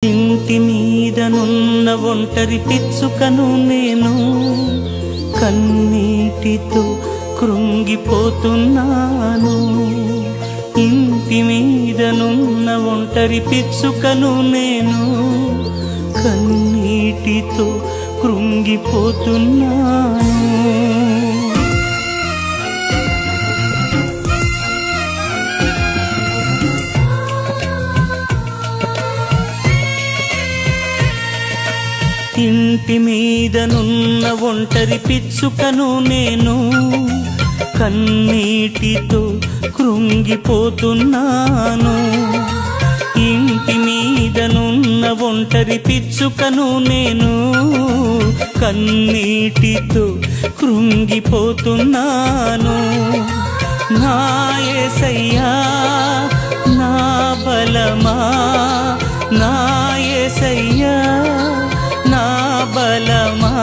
ఇంటి మీదనున్న ఒంటరి పిచ్చుకను నేను కన్నీటితో కృంగిపోతున్నాను. ఇంటి మీదనున్న ఒంటరి పిచ్చుకను నేను కన్నీటితో కృంగిపోతున్నాను. ఇంటి మీదనున్న ఒంటరి పిచ్చుకను నేను కన్నీటితో కృంగిపోతున్నాను. ఇంటి మీదనున్న ఒంటరి పిచ్చుకను నేను కన్నీటితో కృంగిపోతున్నాను. నా యేసయ్యా నా బలమా, నా యేసయ్యా నా బలమా,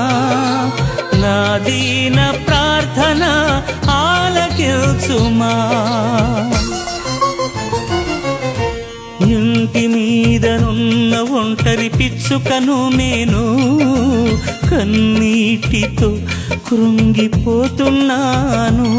నా దీన ప్రార్థన ఆలకించుమా. ఇంటి మీదనున్న ఒంటరి పిచ్చుకను నేను కన్నీటితో కృంగిపోతున్నాను.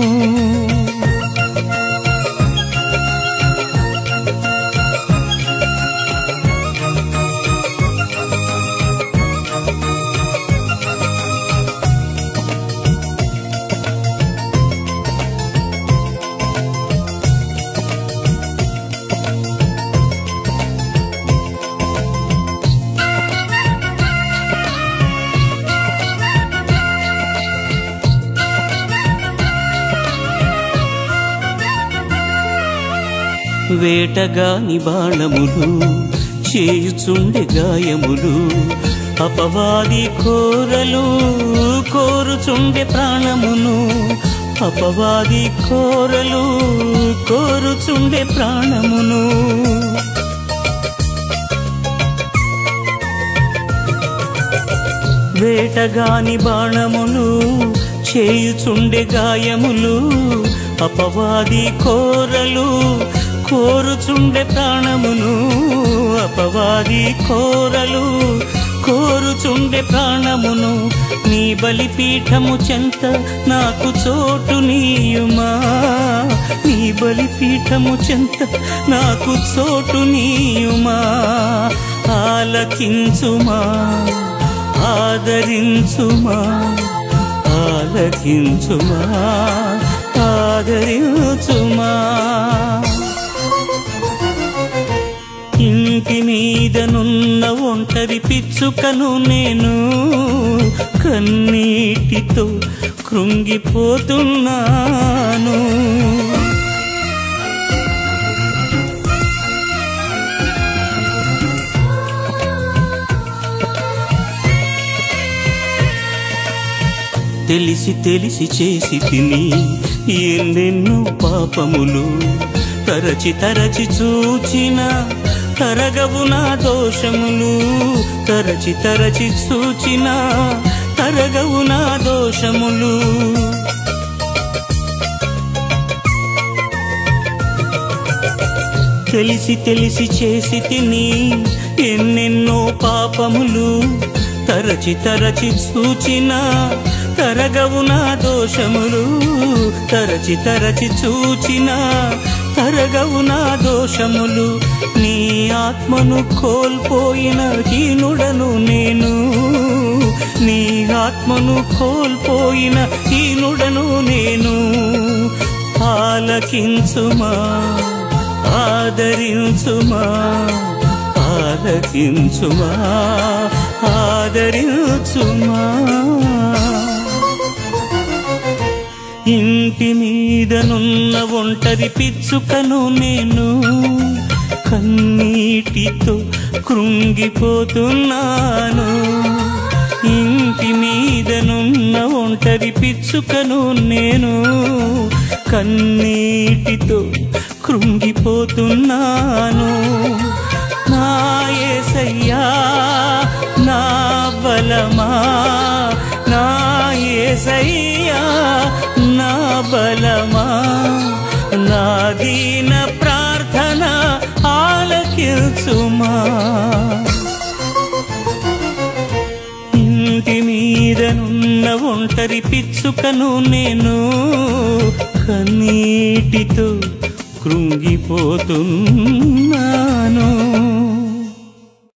వేటగాని బాణములు చేయుచుండె గాయములు, అపవాది కోరలు కోరుచుండె ప్రాణమును, అపవాది కోరలు కోరుచుండె ప్రాణమును. వేటగాని బాణములు చేయుచుండె గాయములు, అపవాది కోరలు కోరుచుండె ప్రాణమును, అపవాది కోరలు కోరుచుండె ప్రాణమును. నీ బలిపీఠము చెంత నాకు చోటు నీయుమా, నీ బలిపీఠము చెంత నాకు చోటు నీయుమా. ఆలకించుమా ఆదరించుమా, ఆలకించుమా ఆదరించుమా. ఇంటి మీదనున్న ఒంటరి పిచ్చుకను నేను కన్నీటితో కృంగిపోతున్నాను. తెలిసి తెలిసి చేసి తిని ఎన్నెన్నో పాపములు, తరచి తరచి చూచిన తరగవు నా దోషములు, తరచి తరచి చూచిన తరగవు నా దోషములు. తెలిసి తెలిసి చేసి తిని ఎన్నెన్నో పాపములు, తరచి తరచి చూచిన తరగవు నా దోషములు, తరచి తరచి చూచిన తరగవు నా దోషములు. నీ ఆత్మను కోల్పోయిన హీనుడను నేను, నీ ఆత్మను కోల్పోయిన హీనుడను నేను. ఆలకించుమా ఆదరించుమా, ఆలకించుమా ఆదరించుమా. ఇంటి మీదనున్న ఒంటరి పిచ్చుకను నేను కన్నీటితో కృంగిపోతున్నాను. ఇంటి మీదనున్న ఒంటరి పిచ్చుకను నేను కన్నీటితో కృంగిపోతున్నాను. నా యేసయ్యా నా బలమా, నా యేసయ్యా నా బలమా, నా దీన ప్రార్థన ఆలకించుమా. ఒంటరి పిచ్చుకను నేను కన్నీటితో కృంగిపోతున్నా